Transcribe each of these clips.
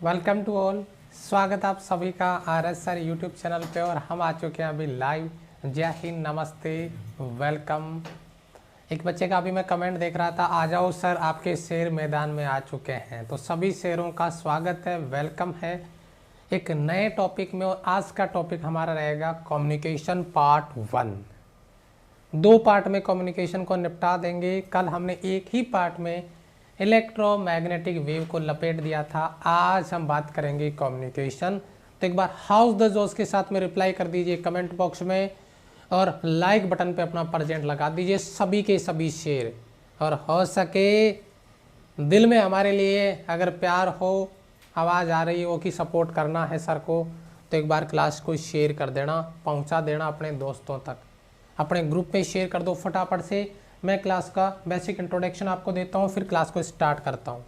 Welcome to all. स्वागत आप सभी का RS सर यूट्यूब चैनल पे और हम आ चुके हैं अभी लाइव। जय हिंद, नमस्ते, वेलकम। एक बच्चे का अभी मैं कमेंट देख रहा था, आ जाओ सर आपके शेर मैदान में आ चुके हैं। तो सभी शेरों का स्वागत है, वेलकम है एक नए टॉपिक में। और आज का टॉपिक हमारा रहेगा कम्युनिकेशन पार्ट 1। 2 पार्ट में कम्युनिकेशन को निपटा देंगे। कल हमने एक ही पार्ट में इलेक्ट्रोमैग्नेटिक वेव को लपेट दिया था। आज हम बात करेंगे कम्युनिकेशन। तो एक बार हाउस द जोश के साथ में रिप्लाई कर दीजिए कमेंट बॉक्स में और लाइक बटन पे अपना प्रेजेंट लगा दीजिए सभी के सभी शेयर। और हो सके दिल में हमारे लिए अगर प्यार हो, आवाज़ आ रही हो कि सपोर्ट करना है सर को, तो एक बार क्लास को शेयर कर देना, पहुंचा देना अपने दोस्तों तक, अपने ग्रुप में शेयर कर दो फटाफट से। मैं क्लास का बेसिक इंट्रोडक्शन आपको देता हूँ, फिर क्लास को स्टार्ट करता हूँ।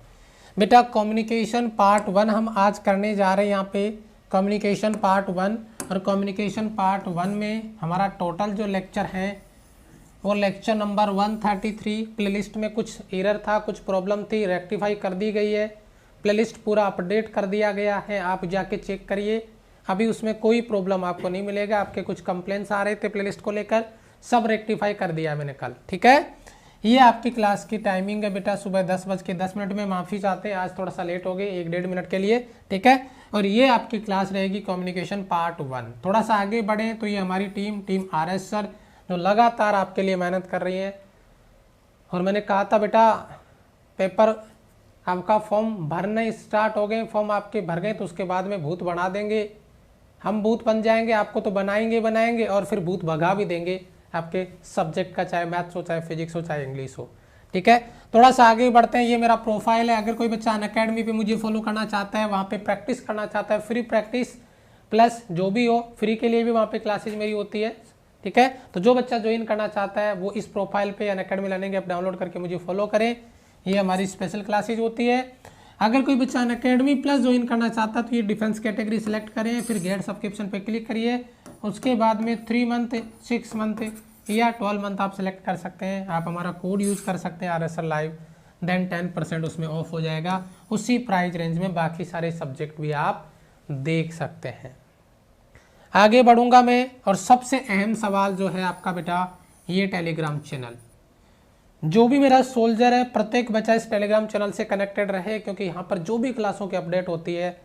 बेटा कम्युनिकेशन पार्ट 1 हम आज करने जा रहे हैं यहाँ पे, कम्युनिकेशन पार्ट 1। और कम्युनिकेशन पार्ट 1 में हमारा टोटल जो लेक्चर है वो लेक्चर नंबर 133। प्लेलिस्ट में कुछ एरर था, कुछ प्रॉब्लम थी, रेक्टिफाई कर दी गई है। प्लेलिस्ट पूरा अपडेट कर दिया गया है, आप जाके चेक करिए। अभी उसमें कोई प्रॉब्लम आपको नहीं मिलेगा। आपके कुछ कंप्लेंट्स आ रहे थे प्लेलिस्ट को लेकर, सब रेक्टिफाई कर दिया मैंने कल, ठीक है। ये आपकी क्लास की टाइमिंग है बेटा, सुबह 10:10 में। माफ़ी चाहते हैं आज थोड़ा सा लेट हो गए 1-1.5 मिनट के लिए, ठीक है। और ये आपकी क्लास रहेगी कम्युनिकेशन पार्ट 1। थोड़ा सा आगे बढ़े तो ये हमारी टीम RS सर जो लगातार आपके लिए मेहनत कर रही है। और मैंने कहा था बेटा पेपर आपका फॉर्म भरने स्टार्ट हो गए, फॉर्म आपके भर गए तो उसके बाद में भूत बना देंगे। हम भूत बन जाएंगे, आपको तो बनाएंगे और फिर भूत भगा भी देंगे आपके सब्जेक्ट का, चाहे मैथ्स हो, चाहे फिजिक्स हो, चाहे इंग्लिश हो, ठीक है। थोड़ा सा आगे बढ़ते हैं। ये मेरा प्रोफाइल है। अगर कोई बच्चा अनअकैडमी पे मुझे फॉलो करना चाहता है, वहाँ पे प्रैक्टिस करना चाहता है, फ्री प्रैक्टिस प्लस जो भी हो फ्री के लिए भी वहाँ पे क्लासेज मेरी होती है, ठीक है। तो जो बच्चा ज्वाइन करना चाहता है वो इस प्रोफाइल पे अनअकैडमी लर्निंग ऐप डाउनलोड करके मुझे फॉलो करें। ये हमारी स्पेशल क्लासेज होती है। अगर कोई बच्चा अनअकैडमी प्लस ज्वाइन करना चाहता है तो ये डिफेंस कैटेगरी सेलेक्ट करें, फिर गेट सब्सक्रिप्शन पे क्लिक करिए। उसके बाद में 3 मंथ, 6 मंथ या 12 मंथ आप सेलेक्ट कर सकते हैं। आप हमारा कोड यूज़ कर सकते हैं RSL लाइव, देन 10% उसमें ऑफ हो जाएगा। उसी प्राइस रेंज में बाकी सारे सब्जेक्ट भी आप देख सकते हैं। आगे बढ़ूंगा मैं। और सबसे अहम सवाल जो है आपका बेटा, ये टेलीग्राम चैनल, जो भी मेरा सोल्जर है प्रत्येक बच्चा इस टेलीग्राम चैनल से कनेक्टेड रहे, क्योंकि यहाँ पर जो भी क्लासों की अपडेट होती है,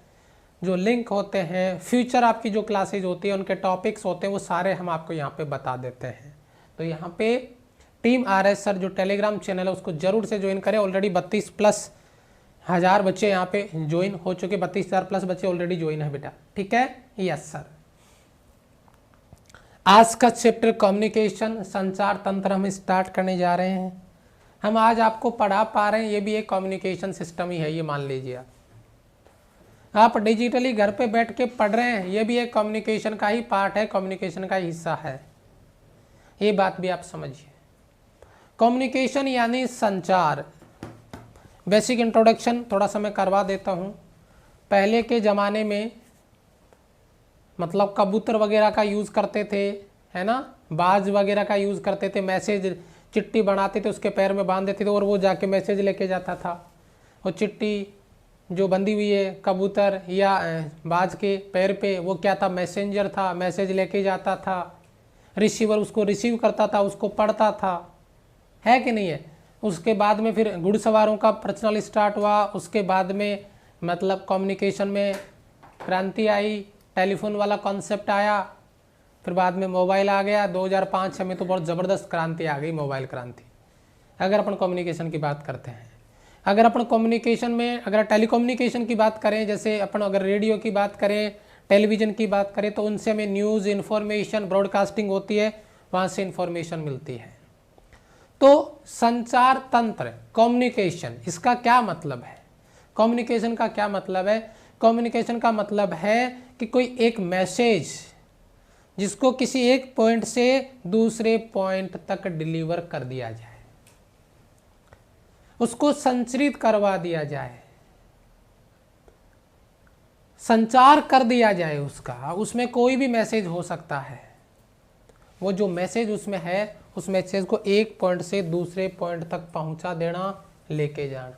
जो लिंक होते हैं, फ्यूचर आपकी जो क्लासेज होती है, उनके टॉपिक्स होते हैं, वो सारे हम आपको यहाँ पे बता देते हैं। तो यहाँ पे टीम RS सर जो टेलीग्राम चैनल है उसको जरूर से ज्वाइन करें। ऑलरेडी 32+ बच्चे यहाँ पे ज्वाइन हो चुके, 32,000+ बच्चे ऑलरेडी ज्वाइन है बेटा, ठीक है। Yes sir. आज का चैप्टर कम्युनिकेशन, संचार तंत्र हम स्टार्ट करने जा रहे हैं। हम आज आपको पढ़ा पा रहे हैं, ये भी एक कम्युनिकेशन सिस्टम ही है, ये मान लीजिए। आप डिजिटली घर पे बैठ के पढ़ रहे हैं, ये भी एक कम्युनिकेशन का ही पार्ट है, कम्युनिकेशन का ही हिस्सा है। ये बात भी आप समझिए। कम्युनिकेशन यानी संचार। बेसिक इंट्रोडक्शन थोड़ा सा मैं करवा देता हूँ। पहले के ज़माने में मतलब कबूतर वगैरह का यूज़ करते थे, है ना, बाज वगैरह का यूज़ करते थे, मैसेज चिट्ठी बनाते थे, उसके पैर में बांध देते थे और वो जाके मैसेज लेके जाता था। वो चिट्ठी जो बंधी हुई है कबूतर या बाज के पैर पे, वो क्या था, मैसेंजर था, मैसेज लेके जाता था। रिसीवर उसको रिसीव करता था, उसको पढ़ता था, है कि नहीं है। उसके बाद में फिर घुड़सवारों का प्रचलन स्टार्ट हुआ। उसके बाद में मतलब कम्युनिकेशन में क्रांति आई, टेलीफोन वाला कॉन्सेप्ट आया। फिर बाद में मोबाइल आ गया 2005-6 में, तो बहुत ज़बरदस्त क्रांति आ गई, मोबाइल क्रांति। अगर अपन कम्युनिकेशन की बात करते हैं, अगर अपन कम्युनिकेशन में अगर टेलीकम्युनिकेशन की बात करें, जैसे अपन अगर रेडियो की बात करें, टेलीविज़न की बात करें, तो उनसे हमें न्यूज़, इन्फॉर्मेशन, ब्रॉडकास्टिंग होती है, वहाँ से इन्फॉर्मेशन मिलती है। तो संचार तंत्र, कम्युनिकेशन, इसका क्या मतलब है? कम्युनिकेशन का क्या मतलब है? कम्युनिकेशन का मतलब है कि कोई एक मैसेज जिसको किसी एक पॉइंट से दूसरे पॉइंट तक डिलीवर कर दिया जाए, उसको संचरित करवा दिया जाए, संचार कर दिया जाए उसका। उसमें कोई भी मैसेज हो सकता है। वो जो मैसेज उसमें है, उस मैसेज को एक पॉइंट से दूसरे पॉइंट तक पहुंचा देना, लेके जाना।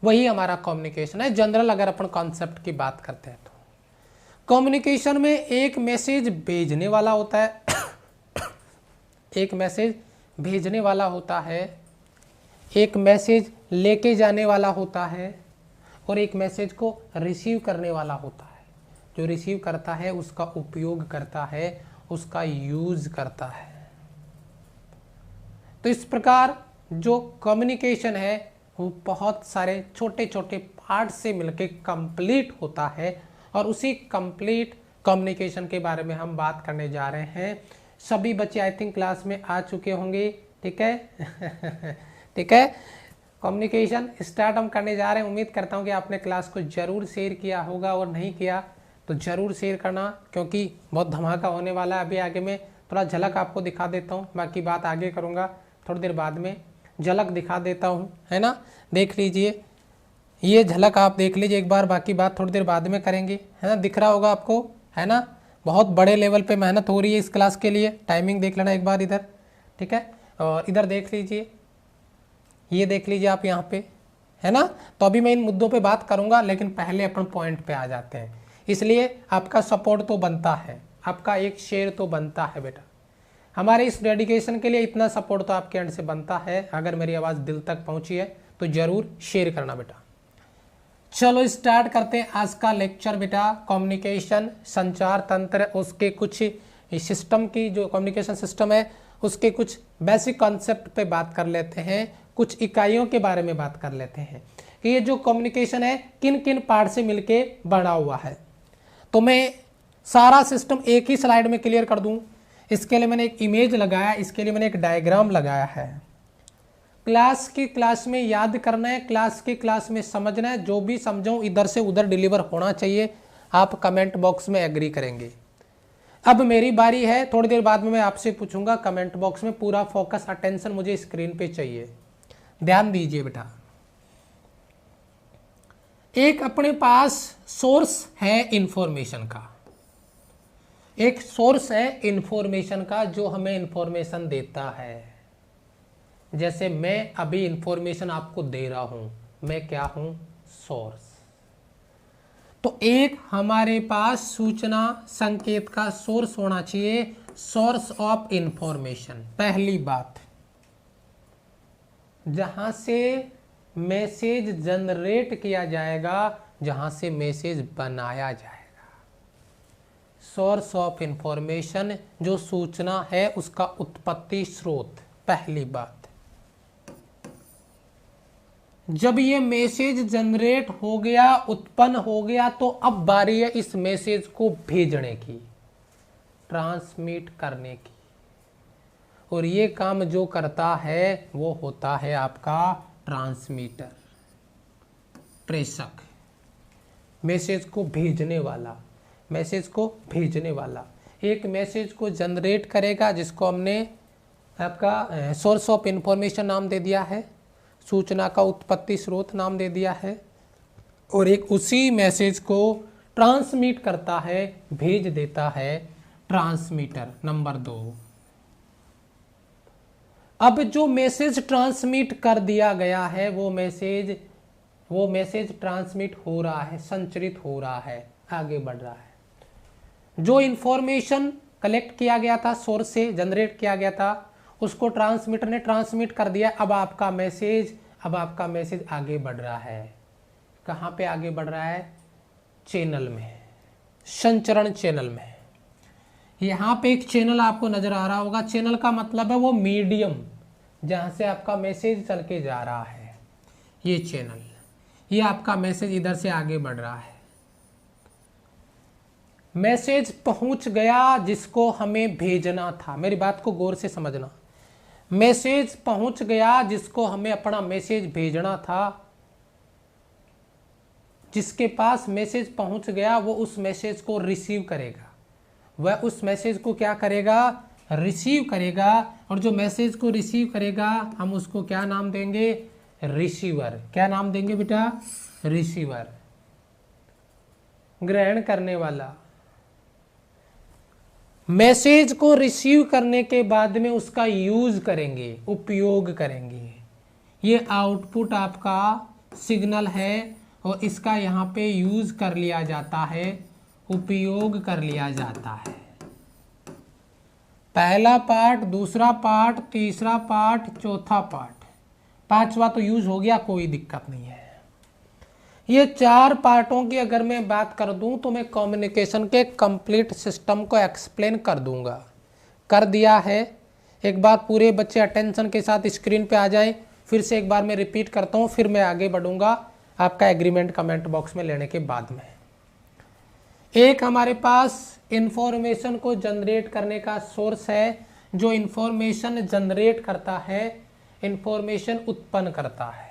वही हमारा कम्युनिकेशन है। जनरल अगर अपन कॉन्सेप्ट की बात करते हैं तो कम्युनिकेशन में एक मैसेज भेजने वाला होता है, एक मैसेज भेजने वाला होता है, एक मैसेज लेके जाने वाला होता है, और एक मैसेज को रिसीव करने वाला होता है। जो रिसीव करता है उसका उपयोग करता है, उसका यूज करता है। तो इस प्रकार जो कम्युनिकेशन है वो बहुत सारे छोटे छोटे पार्ट से मिलकर कंप्लीट होता है, और उसी कंप्लीट कम्युनिकेशन के बारे में हम बात करने जा रहे हैं। सभी बच्चे आई थिंक क्लास में आ चुके होंगे, ठीक है। ठीक है, कम्युनिकेशन स्टार्ट हम करने जा रहे हैं। उम्मीद करता हूं कि आपने क्लास को जरूर शेयर किया होगा, और नहीं किया तो जरूर शेयर करना, क्योंकि बहुत धमाका होने वाला है। अभी आगे मैं थोड़ा झलक आपको दिखा देता हूं, बाकी बात आगे करूंगा थोड़ी देर बाद में। झलक दिखा देता हूं, है ना, देख लीजिए, ये झलक आप देख लीजिए एक बार, बाकी बात थोड़ी देर बाद में करेंगे, है ना। दिख रहा होगा आपको, है ना। बहुत बड़े लेवल पे मेहनत हो रही है इस क्लास के लिए। टाइमिंग देख लेना एक बार इधर, ठीक है, और इधर देख लीजिए, ये देख लीजिए आप यहाँ पे, है ना। तो अभी मैं इन मुद्दों पे बात करूंगा, लेकिन पहले अपन पॉइंट पे आ जाते हैं। इसलिए आपका सपोर्ट तो बनता है, आपका एक शेयर तो बनता है बेटा। हमारे इस डेडिकेशन के लिए इतना सपोर्ट तो आपके एंड से बनता है। अगर मेरी आवाज़ दिल तक पहुंची है तो जरूर शेयर करना बेटा। चलो स्टार्ट करते हैं आज का लेक्चर बेटा। कम्युनिकेशन, संचार तंत्र, उसके कुछ सिस्टम की, जो कम्युनिकेशन सिस्टम है उसके कुछ बेसिक कॉन्सेप्ट पे बात कर लेते हैं, कुछ इकाइयों के बारे में बात कर लेते हैं कि ये जो कम्युनिकेशन है किन किन पार्ट से मिलके बना हुआ है। तो मैं सारा सिस्टम एक ही स्लाइड में क्लियर कर दूं। इसके लिए मैंने एक इमेज लगाया, इसके लिए मैंने एक डायग्राम लगाया है। क्लास में याद करना है, क्लास में समझना है। जो भी समझाऊं इधर से उधर डिलीवर होना चाहिए। आप कमेंट बॉक्स में एग्री करेंगे। अब मेरी बारी है, थोड़ी देर बाद में मैं आपसे पूछूंगा कमेंट बॉक्स में। पूरा फोकस, अटेंशन मुझे स्क्रीन पे चाहिए, ध्यान दीजिए बेटा। एक अपने पास सोर्स है इंफॉर्मेशन का, एक सोर्स है इंफॉर्मेशन का जो हमें इंफॉर्मेशन देता है। जैसे मैं अभी इंफॉर्मेशन आपको दे रहा हूं, मैं क्या हूं, सोर्स। तो एक हमारे पास सूचना संकेत का सोर्स होना चाहिए, सोर्स ऑफ इंफॉर्मेशन। पहली बात, जहां से मैसेज जनरेट किया जाएगा, जहां से मैसेज बनाया जाएगा। सोर्स ऑफ इंफॉर्मेशन, जो सूचना है उसका उत्पत्ति स्रोत। पहली बात, जब ये मैसेज जनरेट हो गया, उत्पन्न हो गया, तो अब बारी है इस मैसेज को भेजने की, ट्रांसमिट करने की। और ये काम जो करता है वो होता है आपका ट्रांसमीटर, प्रेषक, मैसेज को भेजने वाला, मैसेज को भेजने वाला। एक मैसेज को जनरेट करेगा जिसको हमने आपका सोर्स ऑफ इंफॉर्मेशन नाम दे दिया है, सूचना का उत्पत्ति स्रोत नाम दे दिया है, और एक उसी मैसेज को ट्रांसमिट करता है, भेज देता है, ट्रांसमीटर। नंबर 2, अब जो मैसेज ट्रांसमिट कर दिया गया है वो मैसेज ट्रांसमिट हो रहा है, संचरित हो रहा है, आगे बढ़ रहा है। जो इंफॉर्मेशन कलेक्ट किया गया था, सोर्स से जनरेट किया गया था, उसको ट्रांसमीटर ने ट्रांसमिट कर दिया। अब आपका मैसेज आगे बढ़ रहा है। कहाँ पे आगे बढ़ रहा है, चैनल में, संचरण चैनल में। यहाँ पे एक चैनल आपको नजर आ रहा होगा। चैनल का मतलब है वो मीडियम जहाँ से आपका मैसेज चल के जा रहा है। ये चैनल, ये आपका मैसेज इधर से आगे बढ़ रहा है। मैसेज पहुंच गया जिसको हमें भेजना था। मेरी बात को गौर से समझना। मैसेज पहुंच गया जिसको हमें अपना मैसेज भेजना था। जिसके पास मैसेज पहुंच गया वो उस मैसेज को रिसीव करेगा। वह उस मैसेज को क्या करेगा, रिसीव करेगा। और जो मैसेज को रिसीव करेगा हम उसको क्या नाम देंगे, रिसीवर। क्या नाम देंगे बेटा, रिसीवर, ग्रहण करने वाला। मैसेज को रिसीव करने के बाद में उसका यूज करेंगे, उपयोग करेंगे। ये आउटपुट आपका सिग्नल है और इसका यहाँ पे यूज कर लिया जाता है, उपयोग कर लिया जाता है। पहला पार्ट, दूसरा पार्ट, तीसरा पार्ट, चौथा पार्ट, पांचवा तो यूज हो गया, कोई दिक्कत नहीं है। ये 4 पार्टों की अगर मैं बात कर दूं तो मैं कम्युनिकेशन के कंप्लीट सिस्टम को एक्सप्लेन कर दूंगा, कर दिया है। एक बार पूरे बच्चे अटेंशन के साथ स्क्रीन पे आ जाएं, फिर से एक बार मैं रिपीट करता हूं, फिर मैं आगे बढ़ूंगा आपका एग्रीमेंट कमेंट बॉक्स में लेने के बाद में। एक हमारे पास इंफॉर्मेशन को जनरेट करने का सोर्स है, जो इंफॉर्मेशन जनरेट करता है, इंफॉर्मेशन उत्पन्न करता है।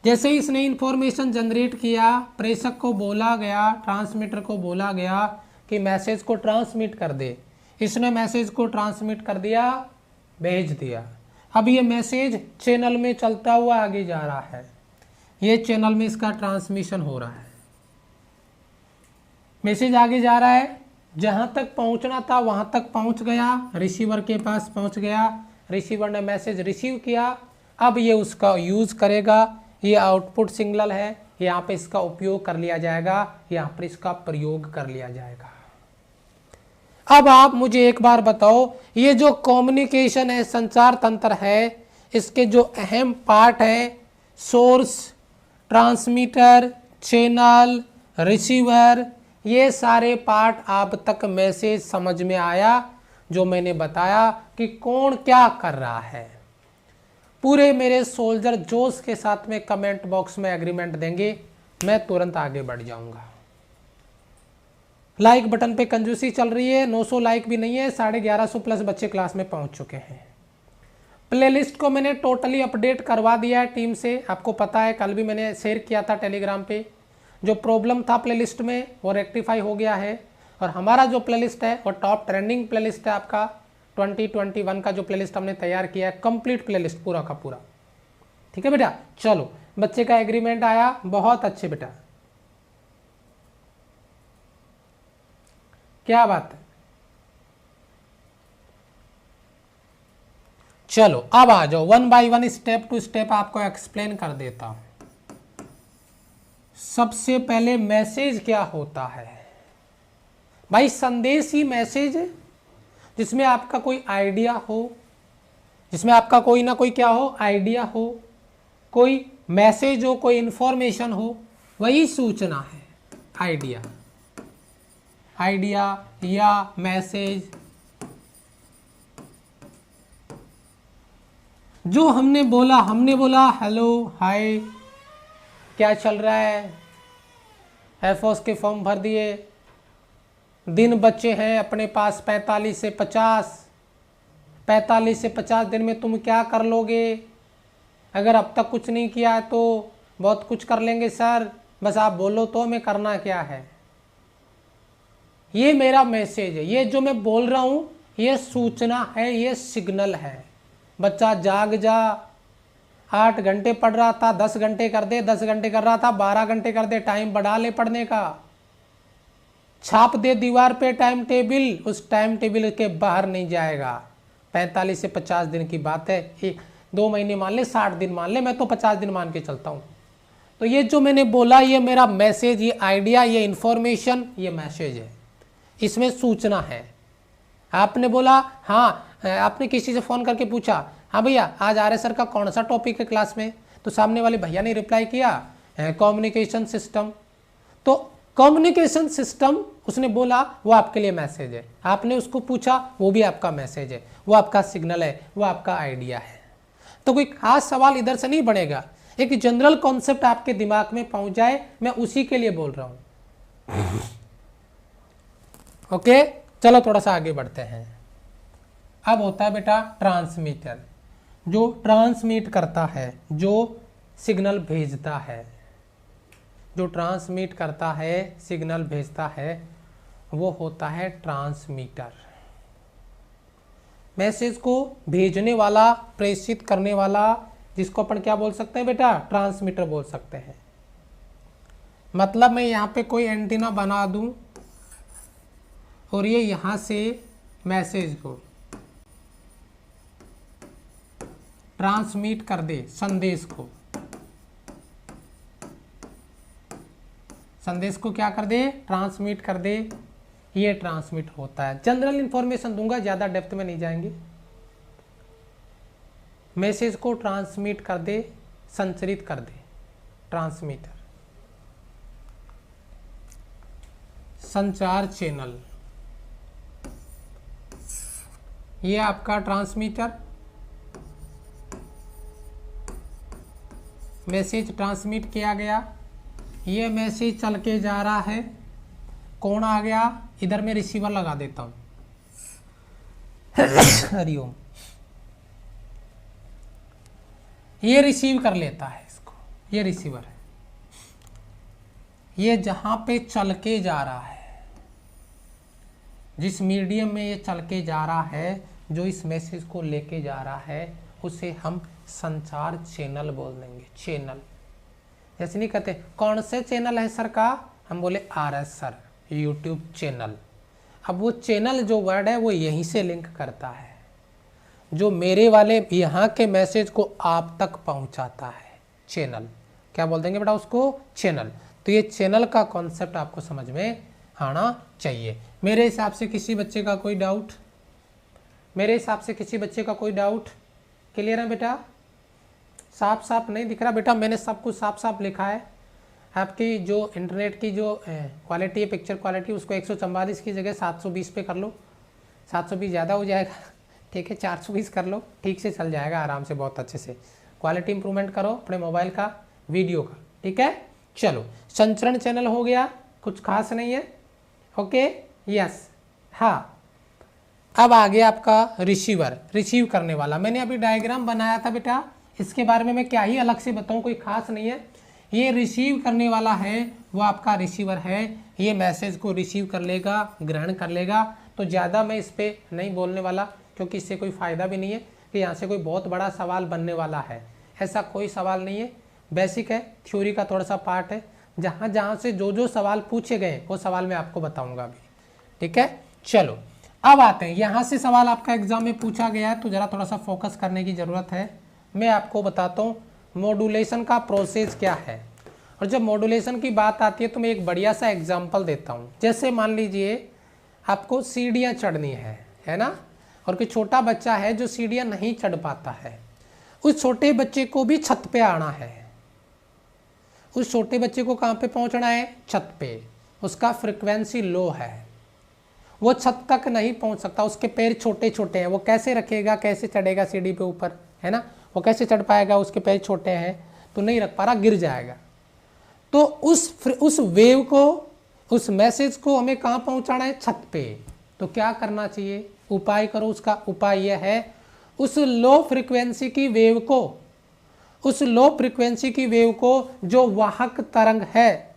जैसे ही इसने इंफॉर्मेशन जनरेट किया, प्रेषक को बोला गया, ट्रांसमीटर को बोला गया कि मैसेज को ट्रांसमिट कर दे। इसने मैसेज को ट्रांसमिट कर दिया, भेज दिया। अब ये मैसेज चैनल में चलता हुआ आगे जा रहा है, ये चैनल में इसका ट्रांसमिशन हो रहा है। मैसेज आगे जा रहा है, जहां तक पहुंचना था वहां तक पहुंच गया, रिसीवर के पास पहुंच गया, रिसीवर ने मैसेज रिसीव किया। अब ये उसका यूज करेगा, ये आउटपुट सिग्नल है, यहाँ पे इसका उपयोग कर लिया जाएगा, यहाँ पर इसका प्रयोग कर लिया जाएगा। अब आप मुझे एक बार बताओ, ये जो कम्युनिकेशन है, संचार तंत्र है, इसके जो अहम पार्ट है, सोर्स, ट्रांसमीटर, चैनल, रिसीवर, ये सारे पार्ट आप तक मैसेज समझ में आया जो मैंने बताया कि कौन क्या कर रहा है। पूरे मेरे सोल्जर जोश के साथ में कमेंट बॉक्स में एग्रीमेंट देंगे, मैं तुरंत आगे बढ़ जाऊंगा। लाइक बटन पे कंजूसी चल रही है, 900 लाइक भी नहीं है, 1150 प्लस बच्चे क्लास में पहुंच चुके हैं। प्लेलिस्ट को मैंने टोटली अपडेट करवा दिया है टीम से, आपको पता है, कल भी मैंने शेयर किया था टेलीग्राम पे। जो प्रॉब्लम था प्लेलिस्ट में वो रेक्टिफाई हो गया है, और हमारा जो प्लेलिस्ट है वो टॉप ट्रेंडिंग प्लेलिस्ट है आपका 2021 का जो प्लेलिस्ट हमने तैयार किया है, कंप्लीट प्लेलिस्ट पूरा का पूरा। ठीक है बेटा, चलो बच्चे का एग्रीमेंट आया, बहुत अच्छे बेटा, क्या बात है। चलो अब आ जाओ, 1 बाय 1 स्टेप टू स्टेप आपको एक्सप्लेन कर देता हूं। सबसे पहले मैसेज क्या होता है भाई? संदेश ही मैसेज है, जिसमें आपका कोई आइडिया हो, जिसमें आपका कोई ना कोई क्या हो, आइडिया हो, कोई मैसेज हो, कोई इंफॉर्मेशन हो, वही सूचना है। आइडिया, आइडिया या मैसेज। जो हमने बोला हेलो, हाय, क्या चल रहा है, एफओस के फॉर्म भर दिए, दिन बच्चे हैं अपने पास 45 से 50 दिन में तुम क्या कर लोगे? अगर अब तक कुछ नहीं किया है तो बहुत कुछ कर लेंगे सर, बस आप बोलो तो हमें करना क्या है। ये मेरा मैसेज है, ये जो मैं बोल रहा हूं ये सूचना है, ये सिग्नल है। बच्चा जाग जा, 8 घंटे पढ़ रहा था 10 घंटे कर दे, 10 घंटे कर रहा था 12 घंटे कर दे, टाइम बढ़ा ले पढ़ने का, छाप दे दीवार पे टाइम टेबल, उस टाइम टेबल के बाहर नहीं जाएगा। 45 से 50 दिन की बात है, 2 महीने मान ले, 60 दिन मान ले, मैं तो 50 दिन मान के चलता हूँ। तो ये जो मैंने बोला ये मेरा मैसेज, ये आइडिया, ये इंफॉर्मेशन, ये मैसेज है, इसमें सूचना है। आपने बोला हाँ, आपने किसी से फ़ोन करके पूछा हाँ भैया आज आर्य सर का कौन सा टॉपिक है क्लास में, तो सामने वाले भैया ने रिप्लाई किया कम्युनिकेशन सिस्टम। तो कम्युनिकेशन सिस्टम उसने बोला, वो आपके लिए मैसेज है। आपने उसको पूछा, वो भी आपका मैसेज है, वो आपका सिग्नल है, वो आपका आइडिया है। तो कोई खास सवाल इधर से नहीं बनेगा, एक जनरल कॉन्सेप्ट आपके दिमाग में पहुंच जाए, मैं उसी के लिए बोल रहा हूं। ओके, चलो थोड़ा सा आगे बढ़ते हैं। अब होता है बेटा ट्रांसमीटर, जो ट्रांसमिट करता है, जो सिग्नल भेजता है, जो ट्रांसमिट करता है, सिग्नल भेजता है, वो होता है ट्रांसमीटर। मैसेज को भेजने वाला, प्रेषित करने वाला, जिसको अपन क्या बोल सकते हैं बेटा, ट्रांसमीटर बोल सकते हैं। मतलब मैं यहाँ पे कोई एंटीना बना दूं और ये यहाँ से मैसेज को ट्रांसमिट कर दे, संदेश को, संदेश को क्या कर दे, ट्रांसमिट कर दे, ये ट्रांसमिट होता है। जनरल इंफॉर्मेशन दूंगा, ज्यादा डेप्थ में नहीं जाएंगे। मैसेज को ट्रांसमिट कर दे, संचरित कर दे, ट्रांसमीटर। संचार चैनल, ये आपका ट्रांसमीटर, मैसेज ट्रांसमिट किया गया, ये मैसेज चल के जा रहा है, कौन आ गया, इधर मैं रिसीवर लगा देता हूं। हरिओम, ये रिसीव कर लेता है इसको, ये रिसीवर है, ये जहां पे चल के जा रहा है, जिस मीडियम में ये चल के जा रहा है, जो इस मैसेज को लेके जा रहा है, उसे हम संचार चैनल बोल देंगे। चैनल, जैसे नहीं कहते कौन से चैनल है सर का, हम बोले RS सर, यूट्यूब चैनल। अब वो चैनल जो वर्ड है वो यहीं से लिंक करता है, जो मेरे वाले यहाँ के मैसेज को आप तक पहुँचाता है। चैनल क्या बोल देंगे बेटा उसको, चैनल। तो ये चैनल का कॉन्सेप्ट आपको समझ में आना चाहिए। मेरे हिसाब से किसी बच्चे का कोई डाउट, मेरे हिसाब से किसी बच्चे का कोई डाउट, क्लियर है बेटा? साफ साफ नहीं दिख रहा बेटा, मैंने सब कुछ साफ साफ लिखा है। आपकी जो इंटरनेट की जो क्वालिटी है, पिक्चर क्वालिटी, उसको 144 की जगह 720 पे कर लो। 720 ज़्यादा हो जाएगा, ठीक है, 420 कर लो, ठीक से चल जाएगा आराम से, बहुत अच्छे से। क्वालिटी इंप्रूवमेंट करो अपने मोबाइल का, वीडियो का, ठीक है। चलो, संचरण चैनल हो गया, कुछ खास नहीं है, ओके, यस। हाँ, अब आ गया आपका रिसीवर, रिसीव करने वाला। मैंने अभी डायग्राम बनाया था बेटा, इसके बारे में मैं क्या ही अलग से बताऊं, कोई खास नहीं है। ये रिसीव करने वाला है, वो आपका रिसीवर है, ये मैसेज को रिसीव कर लेगा, ग्रहण कर लेगा। तो ज़्यादा मैं इस पर नहीं बोलने वाला, क्योंकि इससे कोई फ़ायदा भी नहीं है कि यहाँ से कोई बहुत बड़ा सवाल बनने वाला है, ऐसा कोई सवाल नहीं है। बेसिक है, थ्योरी का थोड़ा सा पार्ट है, जहाँ जहाँ से जो जो सवाल पूछे गए वो सवाल मैं आपको बताऊँगा अभी, ठीक है। चलो, अब आते हैं, यहाँ से सवाल आपका एग्जाम में पूछा गया है, तो ज़रा थोड़ा सा फोकस करने की ज़रूरत है। मैं आपको बताता हूँ मॉड्यूलेशन का प्रोसेस क्या है। और जब मॉड्यूलेशन की बात आती है तो मैं एक बढ़िया सा एग्जांपल देता हूँ। जैसे मान लीजिए आपको सीढ़ियाँ चढ़नी है ना, और कोई छोटा बच्चा है जो सीढ़ियाँ नहीं चढ़ पाता है, उस छोटे बच्चे को भी छत पे आना है। उस छोटे बच्चे को कहाँ पे पहुँचना है, छत पे। उसका फ्रिक्वेंसी लो है, वो छत तक नहीं पहुँच सकता, उसके पैर छोटे छोटे हैं, वो कैसे रखेगा, कैसे चढ़ेगा सीढ़ी पे ऊपर, है ना, वो कैसे चढ़ पाएगा, उसके पैर छोटे हैं तो नहीं रख पा रहा, गिर जाएगा। तो उस वेव को, उस मैसेज को हमें कहाँ पहुँचाना है, छत पे। तो क्या करना चाहिए, उपाय करो। उसका उपाय यह है, उस लो फ्रिक्वेंसी की वेव को, उस लो फ्रिक्वेंसी की वेव को जो वाहक तरंग है,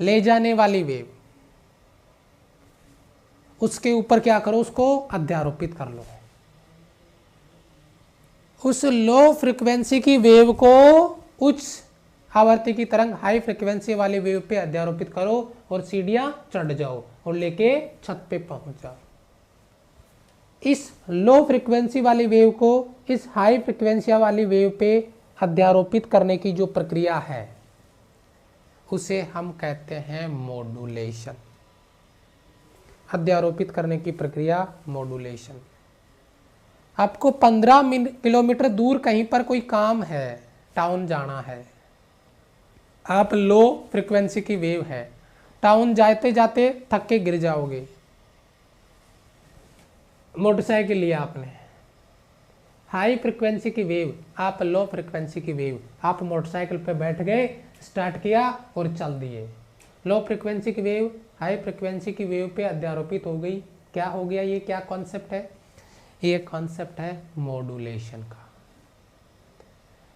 ले जाने वाली वेव, उसके ऊपर क्या करो, उसको अध्यारोपित कर लो। उस लो फ्रिक्वेंसी की वेव को उच्च आवृत्ति की तरंग, हाई फ्रिक्वेंसी वाली वेव पे अध्यारोपित करो और सीढ़ियां चढ़ जाओ और लेके छत पे पहुंच जाओ। इस लो फ्रिक्वेंसी वाली वेव को इस हाई फ्रिक्वेंसी वाली वेव पे अध्यारोपित करने की जो प्रक्रिया है, उसे हम कहते हैं मॉड्यूलेशन। अध्यारोपित करने की प्रक्रिया मॉड्यूलेशन। आपको 15 किलोमीटर दूर कहीं पर कोई काम है, टाउन जाना है, आप लो फ्रिक्वेंसी की वेव है, टाउन जाते जाते थक के गिर जाओगे। मोटरसाइकिल लिया आपने, हाई फ्रिक्वेंसी की वेव, आप लो फ्रिक्वेंसी की वेव, आप मोटरसाइकिल पे बैठ गए, स्टार्ट किया और चल दिए। लो फ्रिक्वेंसी की वेव हाई फ्रिक्वेंसी की वेव पे अध्यारोपित हो गई। क्या हो गया, ये क्या कॉन्सेप्ट है, ये कॉन्सेप्ट है मॉड्यूलेशन का।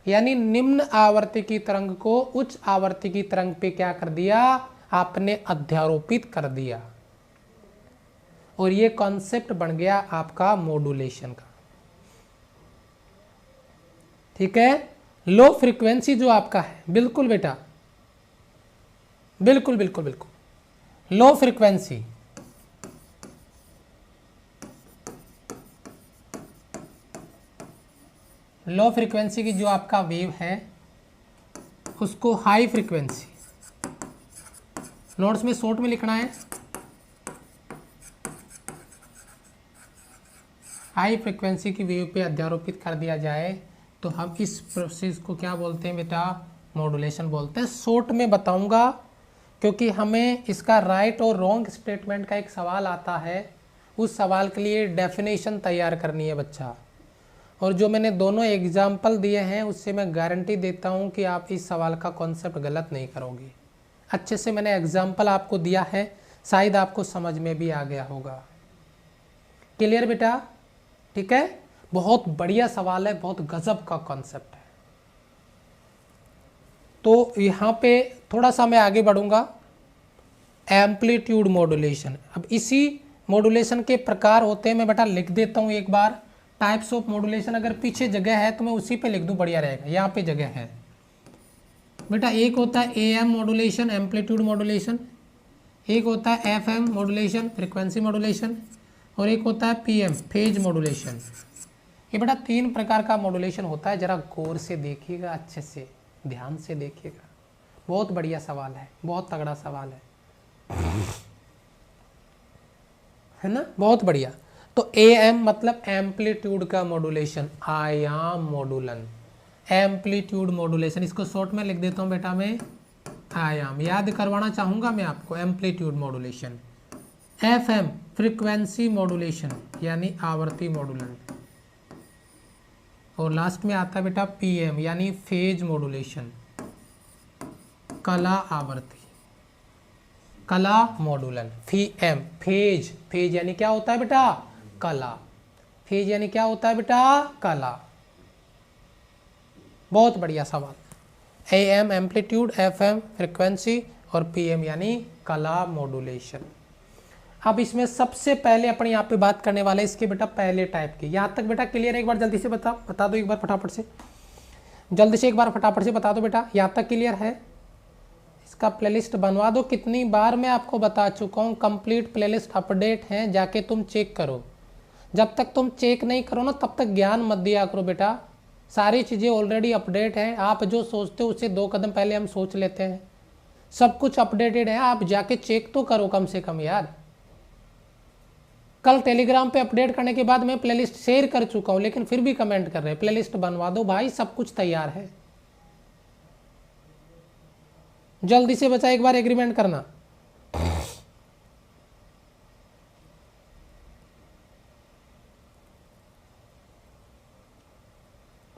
यानी निम्न आवर्ती की तरंग को उच्च आवर्ती की तरंग पे क्या कर दिया, आपने अध्यारोपित कर दिया, और ये कॉन्सेप्ट बन गया आपका मॉड्यूलेशन का, ठीक है। लो फ्रीक्वेंसी जो आपका है, बिल्कुल बेटा, बिल्कुल बिल्कुल बिल्कुल, लो फ्रीक्वेंसी, लो फ्रीक्वेंसी की जो आपका वेव है, उसको हाई फ्रीक्वेंसी, नोट्स में शॉर्ट में लिखना है, हाई फ्रीक्वेंसी की वेव पे अध्यारोपित कर दिया जाए तो हम इस प्रोसेस को क्या बोलते हैं बेटा, मॉड्यूलेशन बोलते हैं। शॉर्ट में बताऊंगा क्योंकि हमें इसका राइट और रॉन्ग स्टेटमेंट का एक सवाल आता है, उस सवाल के लिए डेफिनेशन तैयार करनी है बच्चा। और जो मैंने दोनों एग्जाम्पल दिए हैं उससे मैं गारंटी देता हूं कि आप इस सवाल का कॉन्सेप्ट गलत नहीं करोगे। अच्छे से मैंने एग्जाम्पल आपको दिया है, शायद आपको समझ में भी आ गया होगा। क्लियर बेटा? ठीक है, बहुत बढ़िया सवाल है, बहुत गजब का कॉन्सेप्ट है। तो यहाँ पे थोड़ा सा मैं आगे बढ़ूंगा। एम्पलीट्यूड मॉड्यूलेशन, अब इसी मॉड्यूलेशन के प्रकार होते हैं, मैं बेटा लिख देता हूँ एक बार। टाइप्स ऑफ मॉड्यूलेशन, अगर पीछे जगह है तो मैं उसी पे लिख दूँ, बढ़िया रहेगा। यहाँ पे जगह है बेटा। एक होता है AM मॉड्यूलेशन, एम्पलीट्यूड मॉड्यूलेशन। एक होता है FM मॉड्यूलेशन, फ्रीक्वेंसी मॉड्यूलेशन। और एक होता है PM, फेज मॉड्यूलेशन। ये बेटा 3 प्रकार का मॉड्यूलेशन होता है। जरा गौर से देखिएगा, अच्छे से ध्यान से देखिएगा। बहुत बढ़िया सवाल है, बहुत तगड़ा सवाल है ना, बहुत बढ़िया। तो AM मतलब एम्पलीट्यूड का मॉड्यूलेशन, आयाम मॉड्यूलन, एम्पलीट्यूड मॉड्यूलेशन। इसको शॉर्ट में लिख देता हूं बेटा मैं, आयाम। याद करवाना चाहूंगा मैं आपको, amplitude modulation. FM frequency modulation यानी आवर्ती मॉड्यूलन। और लास्ट में आता है बेटा PM यानी फेज मॉड्यूलेशन, कला आवर्ती, कला मॉड्यूलन। FM फेज, फेज यानी क्या होता है बेटा, कला। फेज यानी क्या होता है बेटा, कला। बहुत बढ़िया सवाल। AM एम्पलीट्यूड, FM फ्रीक्वेंसी और PM यानी कला मॉड्यूलेशन। अब इसमें सबसे पहले अपने यहाँ पे बात करने वाले इसके बेटा पहले टाइप के। यहाँ तक बेटा क्लियर है? एक बार जल्दी से बता दो, एक बार फटाफट से, जल्दी से एक बार फटाफट से बता दो बेटा, यहाँ तक क्लियर है? इसका प्लेलिस्ट बनवा दो। कितनी बार मैं आपको बता चुका हूँ, कंप्लीट प्लेलिस्ट अपडेट है, जाके तुम चेक करो। जब तक तुम चेक नहीं करो ना तब तक ज्ञान मत दिया करो बेटा। सारी चीज़ें ऑलरेडी अपडेट हैं। आप जो सोचते हो उससे 2 कदम पहले हम सोच लेते हैं। सब कुछ अपडेटेड है, आप जाके चेक तो करो कम से कम यार। कल टेलीग्राम पे अपडेट करने के बाद मैं प्लेलिस्ट शेयर कर चुका हूं, लेकिन फिर भी कमेंट कर रहे हैं प्लेलिस्ट बनवा दो भाई, सब कुछ तैयार है। जल्दी से बचा, एक बार एग्रीमेंट करना।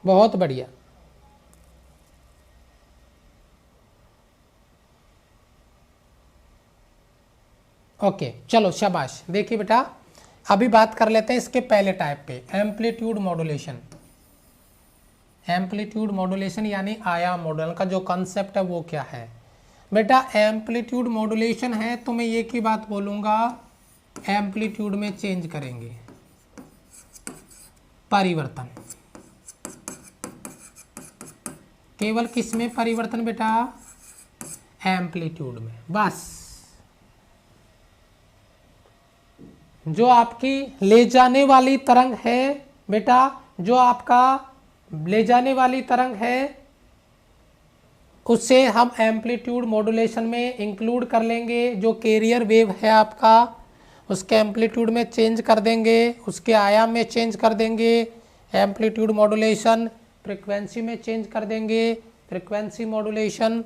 बहुत बढ़िया। ओके चलो शाबाश। देखिए बेटा अभी बात कर लेते हैं इसके पहले टाइप पे, एम्पलीट्यूड मॉड्यूलेशन। एम्पलीट्यूड मॉड्यूलेशन यानी आयाम मॉड्यूलेशन का जो कंसेप्ट है वो क्या है बेटा? एम्पलीट्यूड मॉड्यूलेशन है तो मैं ये की बात बोलूँगा, एम्पलीट्यूड में चेंज करेंगे, परिवर्तन। केवल किस में परिवर्तन बेटा? एम्पलीट्यूड में। बस जो आपकी ले जाने वाली तरंग है बेटा, जो आपका ले जाने वाली तरंग है उससे हम एम्पलीट्यूड मॉड्यूलेशन में इंक्लूड कर लेंगे। जो कैरियर वेव है आपका उसके एम्पलीट्यूड में चेंज कर देंगे, उसके आयाम में चेंज कर देंगे, एम्पलीट्यूड मॉड्यूलेशन। फ्रीक्वेंसी में चेंज कर देंगे, फ्रीक्वेंसी मॉड्यूलेशन।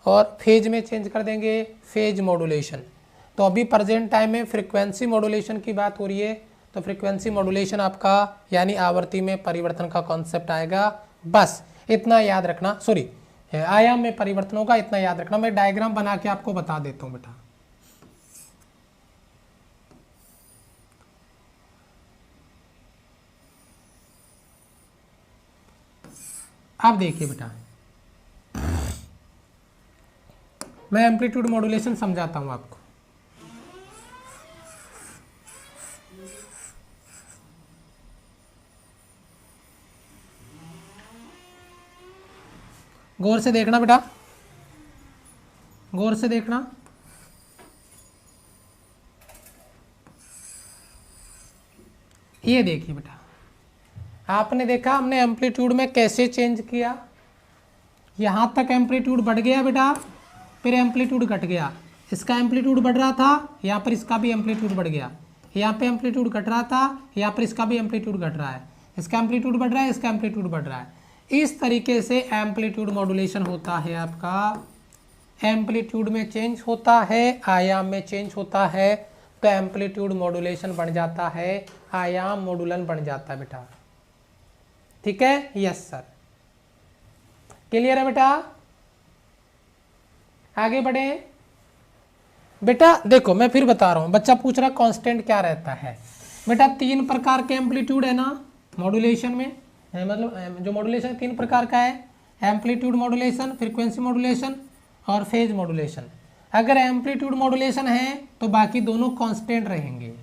और फेज में चेंज कर देंगे, फेज मॉड्यूलेशन। तो अभी प्रेजेंट टाइम में फ्रीक्वेंसी मॉड्यूलेशन की बात हो रही है, तो फ्रीक्वेंसी मॉड्यूलेशन आपका यानी आवृत्ति में परिवर्तन का कॉन्सेप्ट आएगा। बस इतना याद रखना, सॉरी आयाम में परिवर्तन होगा, इतना याद रखना। मैं डायग्राम बना के आपको बता देता हूं बेटा। अब देखिए बेटा मैं एम्पलीट्यूड मॉड्यूलेशन समझाता हूं आपको। गौर से देखना बेटा, गौर से देखना। ये देखिए बेटा, आपने देखा हमने एम्पलीट्यूड में कैसे चेंज किया। यहाँ तक एम्पलीट्यूड बढ़ गया बेटा, फिर एम्पलीट्यूड घट गया। इसका एम्पलीट्यूड बढ़ रहा था, यहाँ पर इसका भी एम्पलीट्यूड बढ़ गया। यहाँ पे एम्पलीट्यूड घट रहा था, यहाँ पर इसका भी एम्पलीट्यूड घट रहा है। इसका एम्पलीट्यूड बढ़ रहा है, इसका एम्पलीट्यूड बढ़ रहा है। इस तरीके से एम्पलीट्यूड मॉड्यूलेशन होता है आपका। एम्पलीट्यूड में चेंज होता है, आयाम में चेंज होता है, तो एम्पलीट्यूड मॉड्यूलेशन बन जाता है, आयाम मॉड्यूलन बन जाता है बेटा। ठीक है, यस सर, क्लियर है बेटा। आगे बढ़े बेटा। देखो मैं फिर बता रहा हूं, बच्चा पूछ रहा कांस्टेंट क्या रहता है। बेटा 3 प्रकार के एम्पलीट्यूड है ना मॉड्यूलेशन में, मतलब जो मॉड्यूलेशन 3 प्रकार का है, एम्पलीट्यूड मॉड्यूलेशन, फ्रीक्वेंसी मॉड्यूलेशन और फेज मॉड्यूलेशन। अगर एम्पलीट्यूड मॉड्यूलेशन है तो बाकी दोनों कांस्टेंट रहेंगे,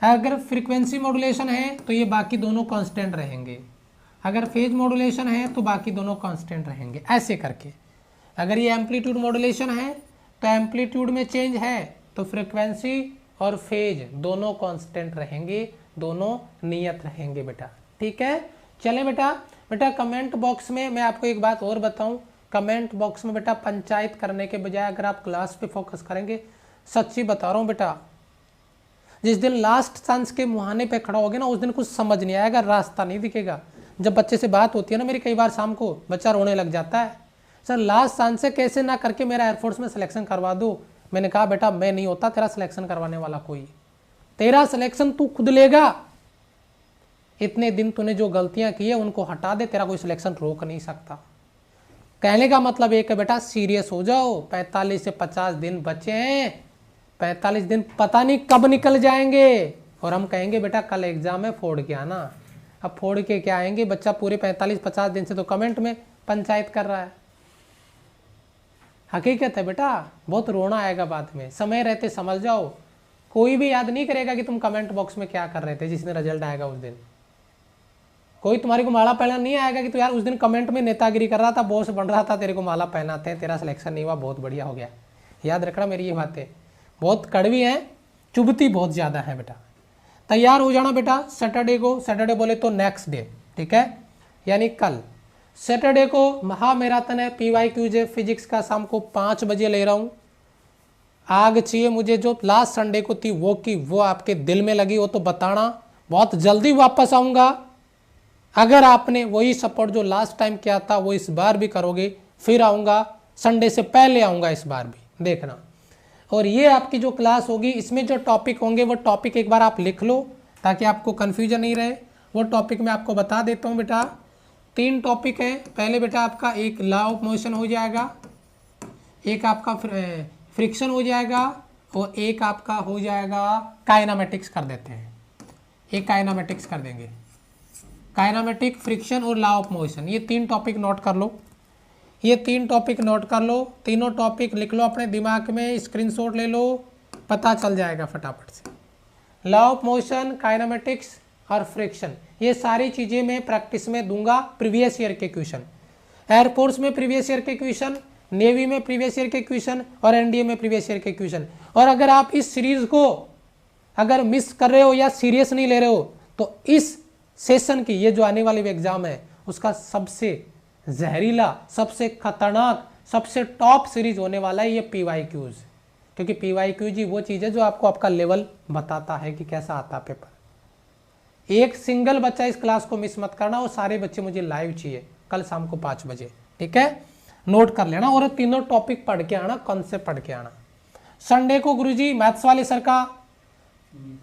अगर फ्रीक्वेंसी मॉड्यूलेशन है तो ये बाकी दोनों कांस्टेंट रहेंगे, अगर फेज मॉड्यूलेशन है तो बाकी दोनों कांस्टेंट रहेंगे। ऐसे करके अगर ये एम्पलीट्यूड मॉड्यूलेशन है तो एम्पलीट्यूड में चेंज है तो फ्रीक्वेंसी और फेज दोनों कांस्टेंट रहेंगे, दोनों नियत रहेंगे बेटा। ठीक है, चले बेटा। बेटा कमेंट बॉक्स में मैं आपको एक बात और बताऊं, कमेंट बॉक्स में बेटा पंचायत करने के बजाय अगर आप क्लास पे फोकस करेंगे, सच्ची बता रहा हूँ बेटा, जिस दिन लास्ट चांस के मुहाने पे खड़ा होगे ना, उस दिन कुछ समझ नहीं आएगा, रास्ता नहीं दिखेगा। जब बच्चे से बात होती है ना मेरी, कई बार शाम को बच्चा रोने लग जाता है, सर लास्ट चांस से कैसे ना करके मेरा एयरफोर्स में सिलेक्शन करवा दो। मैंने कहा बेटा मैं नहीं होता तेरा सिलेक्शन करवाने वाला कोई, तेरा सिलेक्शन तू खुद लेगा। इतने दिन तूने जो गलतियां की है उनको हटा दे, तेरा कोई सिलेक्शन रोक नहीं सकता। कहने का मतलब एक है बेटा, सीरियस हो जाओ। 45 से 50 दिन बचे हैं, 45 दिन पता नहीं कब निकल जाएंगे और हम कहेंगे बेटा कल एग्जाम है फोड़ के आना। अब फोड़ के क्या आएंगे, बच्चा पूरे 45-50 दिन से तो कमेंट में पंचायत कर रहा है। हकीकत है बेटा, बहुत रोना आएगा बाद में, समय रहते समझ जाओ। कोई भी याद नहीं करेगा कि तुम कमेंट बॉक्स में क्या कर रहे थे जिस दिन रिजल्ट आएगा उस दिन। कोई तुम्हारे को माला पहना नहीं आएगा कि तू यार उस दिन कमेंट में नेतागिरी कर रहा था, बॉस बन रहा था, तेरे को माला पहनाते हैं, तेरा सिलेक्शन नहीं हुआ, बहुत बढ़िया हो गया। याद रखना मेरी ये बातें बहुत कड़वी हैं, चुभती बहुत ज़्यादा है बेटा। तैयार हो जाना बेटा सैटरडे को, सैटरडे बोले तो नेक्स्ट डे, ठीक है, यानी कल सैटरडे को महा मैराथन है, PYQJ फिजिक्स का शाम को 5 बजे ले रहा हूँ। आग चाहिए मुझे जो लास्ट संडे को थी वो की वो आपके दिल में लगी हो तो बताना, बहुत जल्दी वापस आऊँगा। अगर आपने वही सपोर्ट जो लास्ट टाइम किया था वो इस बार भी करोगे, फिर आऊँगा, संडे से पहले आऊँगा इस बार भी, देखना। और ये आपकी जो क्लास होगी इसमें जो टॉपिक होंगे वो टॉपिक एक बार आप लिख लो ताकि आपको कन्फ्यूजन नहीं रहे। वो टॉपिक मैं आपको बता देता हूँ बेटा। 3 टॉपिक है। पहले बेटा आपका एक लॉ ऑफ मोशन हो जाएगा, एक आपका फ्रिक्शन हो जाएगा और एक आपका हो जाएगा काइनामेटिक्स कर देते हैं, एक काइनामेटिक्स कर देंगे, काइनामेटिक, फ्रिक्शन और लॉ ऑफ मोशन। ये 3 टॉपिक नोट कर लो, ये 3 टॉपिक नोट कर लो, तीनों टॉपिक लिख लो अपने दिमाग में, स्क्रीनशॉट ले लो, पता चल जाएगा फटाफट से। लॉ ऑफ मोशन, काइनामेटिक्स और फ्रिक्शन, ये सारी चीज़ें मैं प्रैक्टिस में दूंगा। प्रीवियस ईयर के क्वेश्चन, एयरफोर्स में प्रीवियस ईयर के क्वेश्चन, नेवी में प्रीवियस ईयर के क्वेश्चन और NDA में प्रीवियस ईयर के क्वेश्चन। और अगर आप इस सीरीज को अगर मिस कर रहे हो या सीरियस नहीं ले रहे हो तो इस सेशन की ये जो आने वाली एग्जाम है उसका सबसे जहरीला, सबसे खतरनाक, सबसे टॉप सीरीज होने वाला है ये PYQs, क्योंकि PYQs वो चीज़ है जो आपको आपका लेवल बताता है कि कैसा आता है पेपर। एक सिंगल बच्चा इस क्लास को मिस मत करना, और सारे बच्चे मुझे लाइव चाहिए कल शाम को 5 बजे, ठीक है, नोट कर लेना। और तीनों टॉपिक पढ़ के आना, कॉन्सेप्ट पढ़ के आना। संडे को गुरुजी मैथ्स वाले सर का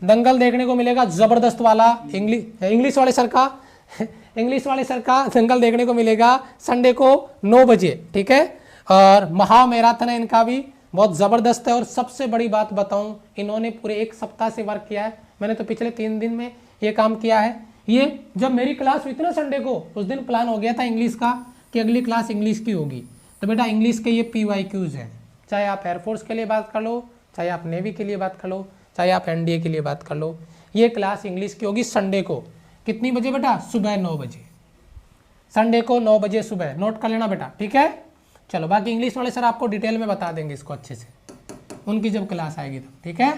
दंगल देखने को मिलेगा, जबरदस्त वाला। इंग्लिश वाले सर का इंग्लिश वाले सर का दंगल देखने को मिलेगा संडे को 9 बजे, ठीक है। और महा मैराथन है इनका भी, बहुत ज़बरदस्त है। और सबसे बड़ी बात बताऊं, इन्होंने पूरे 1 सप्ताह से वर्क किया है, मैंने तो पिछले 3 दिन में ये काम किया है। ये जब मेरी क्लास हुई थी ना संडे को, उस दिन प्लान हो गया था इंग्लिश का कि अगली क्लास इंग्लिश की होगी। तो बेटा इंग्लिश के ये PYQs हैं, चाहे आप एयरफोर्स के लिए बात कर लो, चाहे आप नेवी के लिए बात कर लो, चाहे आप NDA के लिए बात कर लो। ये क्लास इंग्लिश की होगी संडे को, कितनी बजे बेटा? सुबह 9 बजे, संडे को 9 बजे सुबह, नोट कर लेना बेटा, ठीक है। चलो बाकी इंग्लिश वाले सर आपको डिटेल में बता देंगे इसको अच्छे से, उनकी जब क्लास आएगी तो, ठीक है।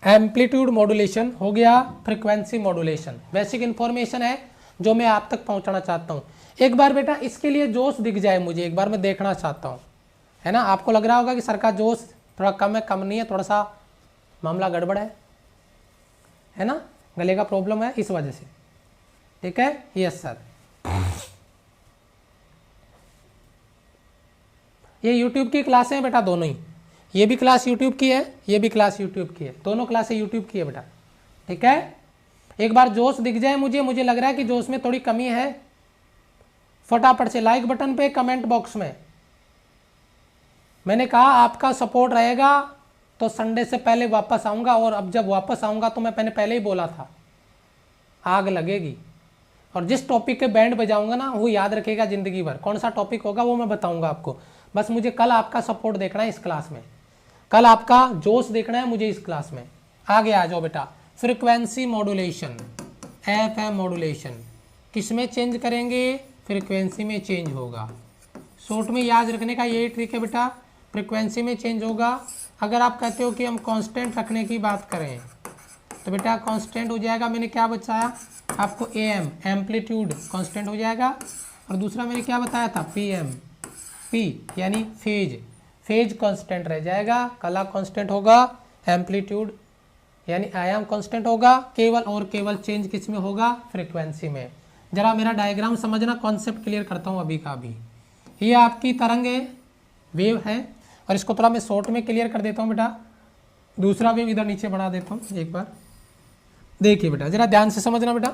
एम्पलीट्यूड मॉड्यूलेशन हो गया, फ्रीक्वेंसी मॉड्यूलेशन बेसिक इन्फॉर्मेशन है जो मैं आप तक पहुंचाना चाहता हूं। एक बार बेटा इसके लिए जोश दिख जाए मुझे, एक बार मैं देखना चाहता हूँ, है ना। आपको लग रहा होगा कि सर का जोश थोड़ा कम है, कम नहीं है, थोड़ा सा मामला गड़बड़ है ना, गले का प्रॉब्लम है इस वजह से, ठीक है। Yes sir. ये यूट्यूब की क्लासें हैं बेटा दोनों ही, ये भी क्लास यूट्यूब की है, ये भी क्लास यूट्यूब की है, दोनों क्लासें यूट्यूब की है बेटा, ठीक है। एक बार जोश दिख जाए मुझे लग रहा है कि जोश में थोड़ी कमी है, फटाफट से लाइक बटन पे, कमेंट बॉक्स में। मैंने कहा आपका सपोर्ट रहेगा तो संडे से पहले वापस आऊंगा, और अब जब वापस आऊंगा तो मैं पहले ही बोला था आग लगेगी, और जिस टॉपिक के बैंड बजाऊंगा ना वो याद रखेगा जिंदगी भर। कौन सा टॉपिक होगा वो मैं बताऊंगा आपको, बस मुझे कल आपका सपोर्ट देखना है इस क्लास में, कल आपका जोश देखना है मुझे इस क्लास में। आगे आ जाओ बेटा। फ्रीक्वेंसी मॉड्यूलेशन, एफएम मॉड्यूलेशन किस में चेंज करेंगे, फ्रीक्वेंसी में चेंज होगा। शॉर्ट में याद रखने का यही ट्रिक है बेटा, फ्रीक्वेंसी में चेंज होगा। अगर आप कहते हो कि हम कांस्टेंट रखने की बात करें तो बेटा कांस्टेंट हो जाएगा, मैंने क्या बताया आपको, एम एम्पलीट्यूड कांस्टेंट हो जाएगा, और दूसरा मैंने क्या बताया था, पीएम, पी यानी फेज कांस्टेंट रह जाएगा, कला कांस्टेंट होगा, एम्पलीट्यूड यानी आयाम कांस्टेंट होगा, केवल और केवल चेंज किस में होगा, फ्रीक्वेंसी में। जरा मेरा डायग्राम समझना, कॉन्सेप्ट क्लियर करता हूँ अभी का अभी। ये आपकी तरंग है, वेव है, और इसको थोड़ा मैं शॉर्ट में क्लियर कर देता हूँ बेटा। दूसरा वेव इधर नीचे बढ़ा देता हूँ एक बार, देखिए बेटा जरा ध्यान से समझना बेटा।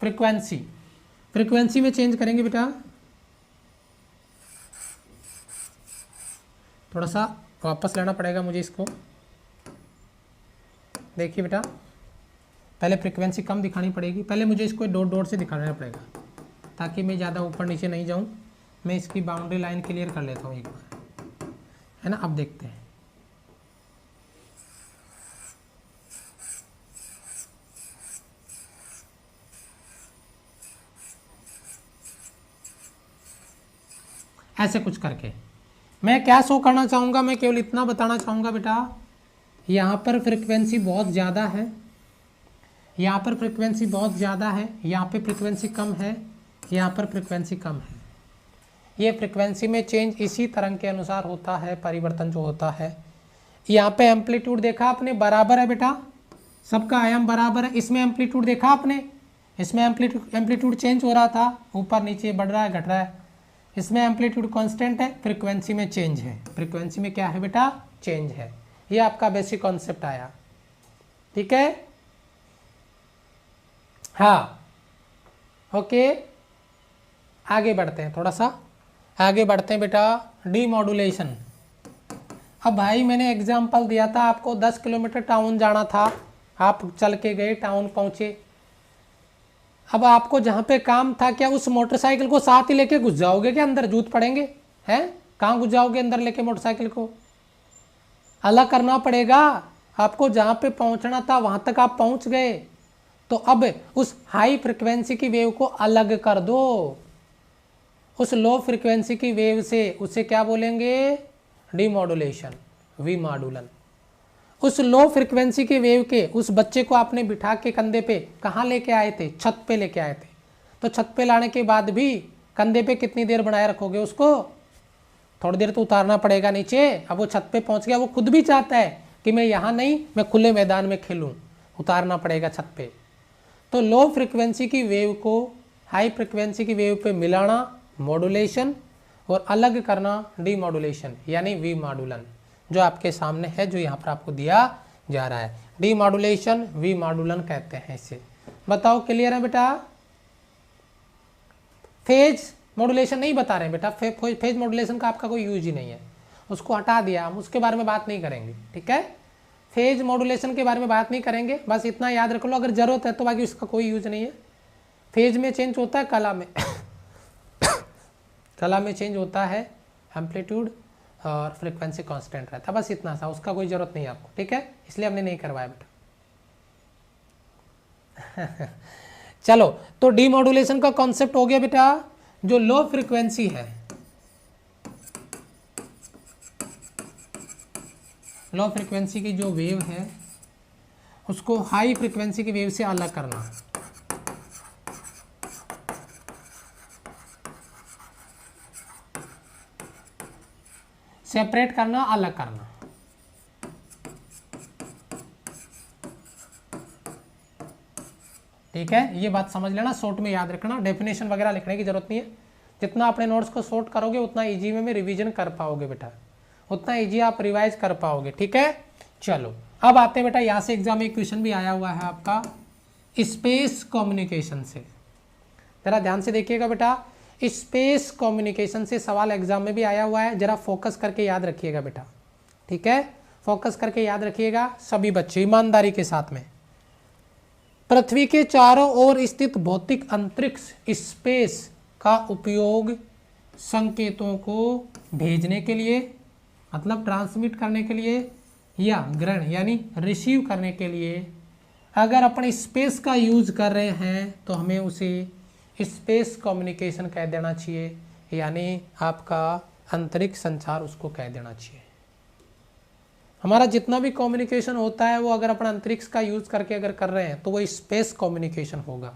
फ्रीक्वेंसी में चेंज करेंगे बेटा, थोड़ा सा वापस लेना पड़ेगा मुझे इसको। देखिए बेटा पहले फ्रीक्वेंसी कम दिखानी पड़ेगी, पहले मुझे इसको डॉट डॉट से दिखाना पड़ेगा ताकि मैं ज़्यादा ऊपर नीचे नहीं जाऊँ। मैं इसकी बाउंड्री लाइन क्लियर कर लेता हूँ एक बार, है ना। अब देखते हैं, ऐसे कुछ करके मैं क्या शो करना चाहूँगा, मैं केवल इतना बताना चाहूँगा बेटा, यहाँ पर फ्रीक्वेंसी बहुत ज़्यादा है, यहाँ पर फ्रीक्वेंसी बहुत ज़्यादा है, यहाँ पे फ्रीक्वेंसी कम है, यहाँ पर फ्रीक्वेंसी कम है। ये फ्रीक्वेंसी में चेंज इसी तरंग के अनुसार होता है, परिवर्तन जो होता है। यहाँ पे एम्पलीट्यूड देखा आपने, बराबर है बेटा, सबका आयाम बराबर है। इसमें एम्पलीट्यूड देखा आपने, इसमें एम्पलीट्यूड चेंज हो रहा था, ऊपर नीचे बढ़ रहा है घट रहा है। इसमें एम्पलीट्यूड कांस्टेंट है, फ्रीक्वेंसी में चेंज है। फ्रीक्वेंसी में क्या है बेटा, चेंज है। ये आपका बेसिक कॉन्सेप्ट आया, ठीक है। हाँ ओके, आगे बढ़ते हैं, थोड़ा सा आगे बढ़ते हैं बेटा। डीमॉड्यूलेशन। अब भाई मैंने एग्जाम्पल दिया था आपको, 10 किलोमीटर टाउन जाना था, आप चल के गए, टाउन पहुंचे। अब आपको जहाँ पे काम था, क्या उस मोटरसाइकिल को साथ ही लेके घुस जाओगे क्या अंदर, जूत पड़ेंगे हैं, कहाँ घुस जाओगे अंदर लेके मोटरसाइकिल को, अलग करना पड़ेगा आपको। जहाँ पे पहुँचना था वहाँ तक आप पहुँच गए, तो अब उस हाई फ्रिक्वेंसी की वेव को अलग कर दो उस लो फ्रिक्वेंसी की वेव से, उसे क्या बोलेंगे, डीमॉड्यूलेशन, विमॉड्यूलन। उस लो फ्रिक्वेंसी के वेव के उस बच्चे को आपने बिठा के कंधे पे कहाँ लेके आए थे, छत पे लेके आए थे, तो छत पे लाने के बाद भी कंधे पे कितनी देर बनाए रखोगे उसको, थोड़ी देर तो उतारना पड़ेगा नीचे। अब वो छत पे पहुंच गया, वो खुद भी चाहता है कि मैं यहाँ नहीं, मैं खुले मैदान में खेलूँ, उतारना पड़ेगा छत पे। तो लो फ्रिक्वेंसी की वेव को हाई फ्रिक्वेंसी की वेव पे मिलाना मॉड्यूलेशन, और अलग करना डीमॉड्यूलेशन यानी विमॉड्यूलन, जो आपके सामने है, जो यहाँ पर आपको दिया जा रहा है। डीमॉड्यूलेशन विमॉड्यूलन कहते हैं इसे। बताओ क्लियर है बेटा। फेज मॉड्यूलेशन नहीं बता रहे हैं बेटा, फेज मॉड्यूलेशन का आपका कोई यूज ही नहीं है, उसको हटा दिया, हम उसके बारे में बात नहीं करेंगे, ठीक है। फेज मॉड्यूलेशन के बारे में बात नहीं करेंगे, बस इतना याद रख लो अगर जरूरत है तो, बाकी उसका कोई यूज नहीं है। फेज में चेंज होता है कला में कला में चेंज होता है, एम्पलीट्यूड और फ्रीक्वेंसी कांस्टेंट रहता है, बस इतना सा, उसका कोई जरूरत नहीं है आपको, ठीक है, इसलिए हमने नहीं करवाया बेटा चलो, तो डीमॉड्यूलेशन का कॉन्सेप्ट हो गया बेटा, जो लो फ्रीक्वेंसी है, लो फ्रीक्वेंसी की जो वेव है उसको हाई फ्रीक्वेंसी की वेव से अलग करना, सेपरेट करना, अलग करना। ठीक है, ये बात समझ लेना, शॉर्ट में याद रखना, डेफिनेशन वगैरह लिखने की जरूरत नहीं है। जितना अपने नोट्स को शॉर्ट करोगे उतना इजी में रिवीजन कर पाओगे बेटा, उतना इजी आप रिवाइज कर पाओगे। ठीक है, चलो अब आते हैं बेटा, यहाँ से एग्जाम में क्वेश्चन भी आया हुआ है आपका स्पेस कम्युनिकेशन से। जरा ध्यान से देखिएगा बेटा, स्पेस कम्युनिकेशन से सवाल एग्जाम में भी आया हुआ है, जरा फोकस करके याद रखिएगा बेटा। ठीक है, फोकस करके याद रखिएगा सभी बच्चे, ईमानदारी के साथ में। पृथ्वी के चारों ओर स्थित भौतिक अंतरिक्ष स्पेस का उपयोग संकेतों को भेजने के लिए, मतलब ट्रांसमिट करने के लिए, या ग्रहण यानी रिसीव करने के लिए अगर अपन स्पेस का यूज कर रहे हैं तो हमें उसे स्पेस कम्युनिकेशन कह देना चाहिए, यानी आपका अंतरिक्ष संचार उसको कह देना चाहिए। हमारा जितना भी कम्युनिकेशन होता है वो अगर अपन अंतरिक्ष का यूज करके अगर कर रहे हैं तो वो स्पेस कम्युनिकेशन होगा,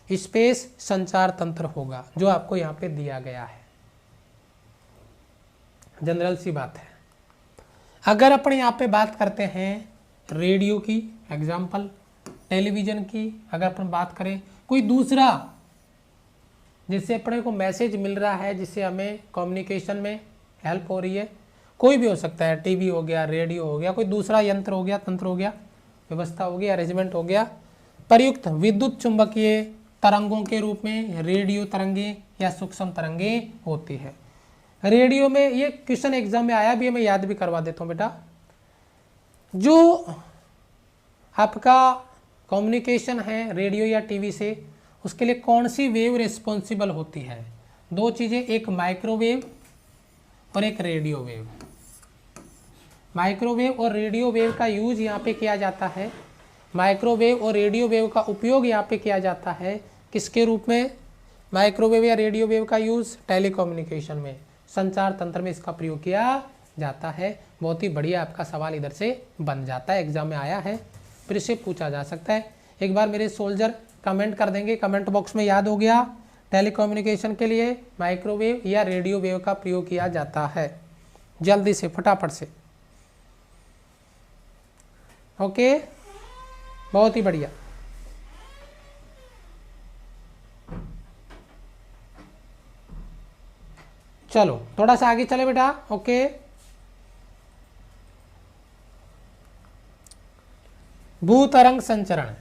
स्पेस संचार तंत्र होगा, जो आपको यहाँ पे दिया गया है। जनरल सी बात है। अगर अपन यहाँ पे बात करते हैं रेडियो की, एग्जाम्पल टेलीविजन की, अगर अपन बात करें कोई दूसरा जिससे अपने को मैसेज मिल रहा है, जिससे हमें कम्युनिकेशन में हेल्प हो रही है, कोई भी हो सकता है, टीवी हो गया, रेडियो हो गया, कोई दूसरा यंत्र हो गया, तंत्र हो गया, व्यवस्था हो गया, अरेंजमेंट हो गया, प्रयुक्त विद्युत चुंबकीय तरंगों के रूप में रेडियो तरंगे या सूक्ष्म तरंगे होती है। रेडियो में ये क्वेश्चन एग्जाम में आया भी है, मैं याद भी करवा देता हूँ बेटा। जो आपका कम्युनिकेशन है रेडियो या टीवी से, उसके लिए कौन सी वेव रिस्पॉन्सिबल होती है? दो चीज़ें, एक माइक्रोवेव और एक रेडियो वेव। माइक्रोवेव और रेडियो वेव का यूज यहाँ पे किया जाता है, माइक्रोवेव और रेडियो वेव का उपयोग यहाँ पे किया जाता है किसके रूप में? माइक्रोवेव या रेडियो वेव का यूज टेलीकम्युनिकेशन में, संचार तंत्र में इसका प्रयोग किया जाता है। बहुत ही बढ़िया आपका सवाल इधर से बन जाता है, एग्जाम में आया है, फिर से पूछा जा सकता है। एक बार मेरे सोल्जर कमेंट कर देंगे, कमेंट बॉक्स में याद हो गया, टेलीकम्युनिकेशन के लिए माइक्रोवेव या रेडियो वेव का प्रयोग किया जाता है, जल्दी से फटाफट से। ओके, बहुत ही बढ़िया। चलो थोड़ा सा आगे चले बेटा। ओके, भूतरंग संचरण,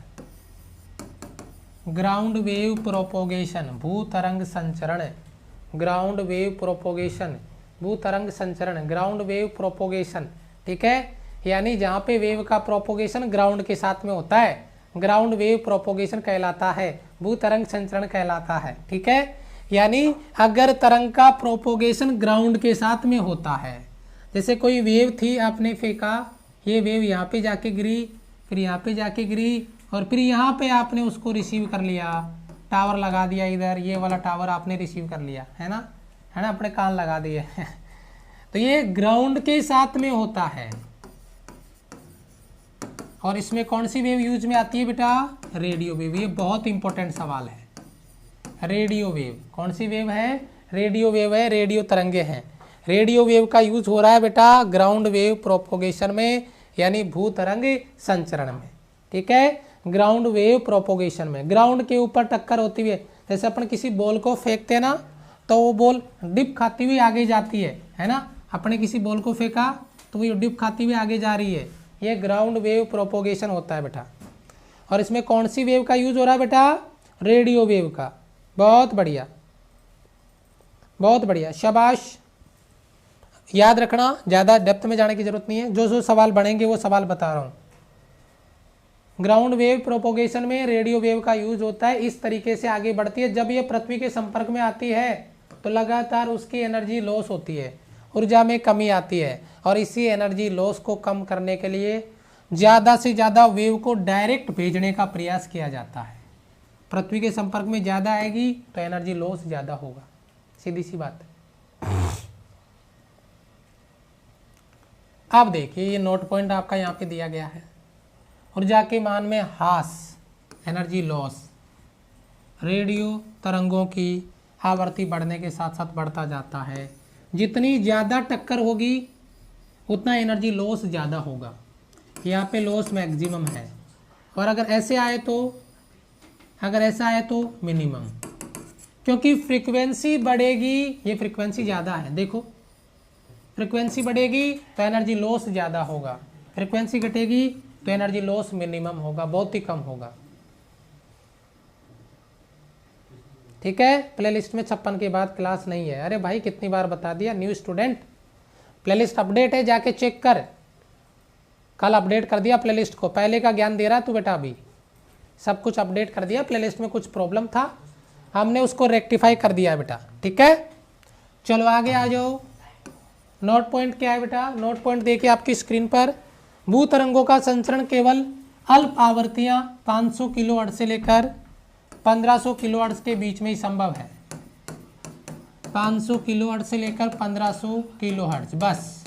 ग्राउंड वेव प्रोपोगेशन, भूतरंग संचरण, ग्राउंड वेव प्रोपोगेशन, भूतरंग संचरण, ग्राउंड वेव प्रोपोगेशन। ठीक है, यानी जहाँ पे वेव का प्रोपोगेशन ग्राउंड के साथ में होता है, ग्राउंड वेव प्रोपोगेशन कहलाता है, भूतरंग संचरण कहलाता है। ठीक है, यानी अगर तरंग का प्रोपोगेशन ग्राउंड के साथ में होता है, जैसे कोई वेव थी, आपने फेंका, ये वेव यहाँ पे जाके गिरी, फिर यहाँ पे जाके गिरी, और फिर यहाँ पे आपने उसको रिसीव कर लिया, टावर लगा दिया इधर, ये वाला टावर आपने रिसीव कर लिया, है ना, अपने कान लगा दिए तो ये ग्राउंड के साथ में होता है। और इसमें कौन सी वेव यूज में आती है बेटा? Radio wave. ये बहुत इंपॉर्टेंट सवाल है। रेडियो वेव कौन सी वेव है? रेडियो वेव है, रेडियो तरंगे हैं। रेडियो वेव का यूज हो रहा है बेटा ग्राउंड वेव प्रोपोगेशन में, यानी भूतरंग संचरण में। ठीक है, ग्राउंड वेव प्रोपोगेशन में ग्राउंड के ऊपर टक्कर होती हुई, जैसे अपन किसी बॉल को फेंकते हैं ना, तो वो बॉल डिप खाती हुई आगे जाती है ना, अपने किसी बॉल को फेंका तो वो डिप खाती हुई आगे जा रही है, ये ग्राउंड वेव प्रोपोगेशन होता है बेटा। और इसमें कौन सी वेव का यूज हो रहा है बेटा? रेडियो वेव का। बहुत बढ़िया, बहुत बढ़िया, शाबाश। याद रखना, ज़्यादा डेप्थ में जाने की जरूरत नहीं है, जो जो सवाल बनेंगे वो सवाल बता रहा हूँ। ग्राउंड वेव प्रोपोगेशन में रेडियो वेव का यूज होता है, इस तरीके से आगे बढ़ती है। जब ये पृथ्वी के संपर्क में आती है तो लगातार उसकी एनर्जी लॉस होती है, ऊर्जा में कमी आती है, और इसी एनर्जी लॉस को कम करने के लिए ज़्यादा से ज़्यादा वेव को डायरेक्ट भेजने का प्रयास किया जाता है। पृथ्वी के संपर्क में ज़्यादा आएगी तो एनर्जी लॉस ज़्यादा होगा, सीधी सी बात है। अब देखिए ये नोट पॉइंट आपका यहाँ पे दिया गया है। ऊर्जा के मान में ह्रास, एनर्जी लॉस, रेडियो तरंगों की आवृत्ति बढ़ने के साथ साथ बढ़ता जाता है। जितनी ज़्यादा टक्कर होगी उतना एनर्जी लॉस ज़्यादा होगा। यहाँ पे लॉस मैक्सिमम है। और अगर ऐसे आए तो, अगर ऐसा आए तो मिनिमम, क्योंकि फ्रीक्वेंसी बढ़ेगी, ये फ्रीक्वेंसी ज़्यादा है, देखो फ्रीक्वेंसी बढ़ेगी तो एनर्जी लॉस ज़्यादा होगा, फ्रीक्वेंसी घटेगी तो एनर्जी लॉस मिनिमम होगा, बहुत ही कम होगा। ठीक है, प्लेलिस्ट में 56 के बाद क्लास नहीं है। अरे भाई कितनी बार बता दिया, न्यू स्टूडेंट प्लेलिस्ट अपडेट है, जाके चेक कर, कल अपडेट कर दिया प्लेलिस्ट को, पहले का ज्ञान दे रहा है तू बेटा, अभी सब कुछ अपडेट कर दिया, प्लेलिस्ट में कुछ प्रॉब्लम था हमने उसको रेक्टिफाई कर दिया है बेटा। ठीक है, चलो आगे आ जाओ। नोट पॉइंट क्या है बेटा, नोट पॉइंट देखिए आपकी स्क्रीन पर। भू तरंगों का संचरण केवल अल्प आवृत्तियां 500 किलोहर्ट्ज से लेकर 1500 किलोहर्ट्ज के बीच में ही संभव है। 500 किलोहर्ट्ज से लेकर 1500 किलोहर्ट्ज बस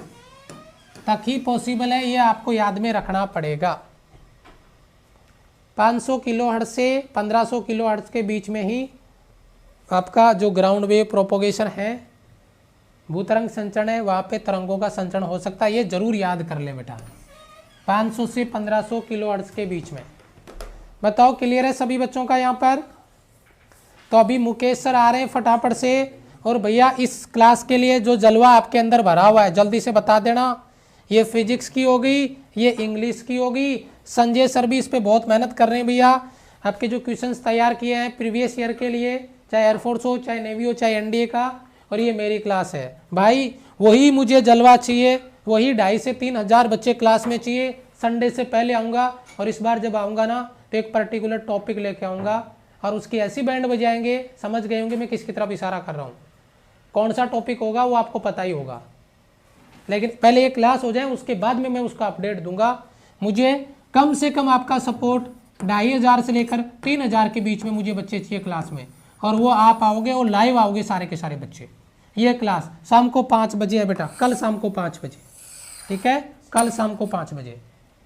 तक ही पॉसिबल है, ये आपको याद में रखना पड़ेगा। 500 किलोहर्ट्ज से 1500 किलोहर्ट्ज के बीच में ही आपका जो ग्राउंड वेव प्रोपोगेशन है, भूतरंग संचरण है, वहाँ पे तरंगों का संचरण हो सकता है, ये जरूर याद कर ले बेटा। 500 से 1500 किलोहर्ट्ज के बीच में। बताओ क्लियर है सभी बच्चों का यहाँ पर? तो अभी मुकेश सर आ रहे हैं फटाफट से। और भैया इस क्लास के लिए जो जलवा आपके अंदर भरा हुआ है जल्दी से बता देना। ये फिजिक्स की होगी, ये इंग्लिश की होगी। संजय सर भी इस पर बहुत मेहनत कर रहे हैं भैया, आपके जो क्वेश्चंस तैयार किए हैं प्रीवियस ईयर के लिए, चाहे एयरफोर्स हो, चाहे नेवी हो, चाहे एनडीए का। और ये मेरी क्लास है भाई, वही मुझे जलवा चाहिए, वही 2500 से 3000 बच्चे क्लास में चाहिए। संडे से पहले आऊँगा और इस बार जब आऊँगा ना तो एक पर्टिकुलर टॉपिक लेके आऊँगा और उसकी ऐसी बैंड बजाएंगे, समझ गए होंगे मैं किसकी तरफ इशारा कर रहा हूँ। कौन सा टॉपिक होगा वो आपको पता ही होगा, लेकिन पहले एक क्लास हो जाए उसके बाद में मैं उसका अपडेट दूंगा। मुझे कम से कम आपका सपोर्ट 2500 से लेकर 3000 के बीच में मुझे बच्चे चाहिए क्लास में, और वो आप आओगे और लाइव आओगे सारे के सारे बच्चे। ये क्लास शाम को 5 बजे है बेटा, कल शाम को 5 बजे। ठीक है, कल शाम को 5 बजे।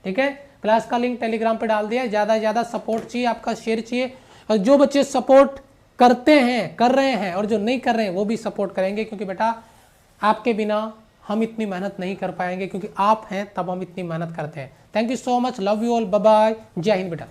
ठीक है, क्लास का लिंक टेलीग्राम पे डाल दिया है। ज़्यादा से ज़्यादा सपोर्ट चाहिए, आपका शेयर चाहिए। और जो बच्चे सपोर्ट करते हैं, कर रहे हैं, और जो नहीं कर रहे हैं वो भी सपोर्ट करेंगे, क्योंकि बेटा आपके बिना हम इतनी मेहनत नहीं कर पाएंगे, क्योंकि आप हैं तब हम इतनी मेहनत करते हैं। Thank you so much, love you all, bye bye, जय हिंद बेटा।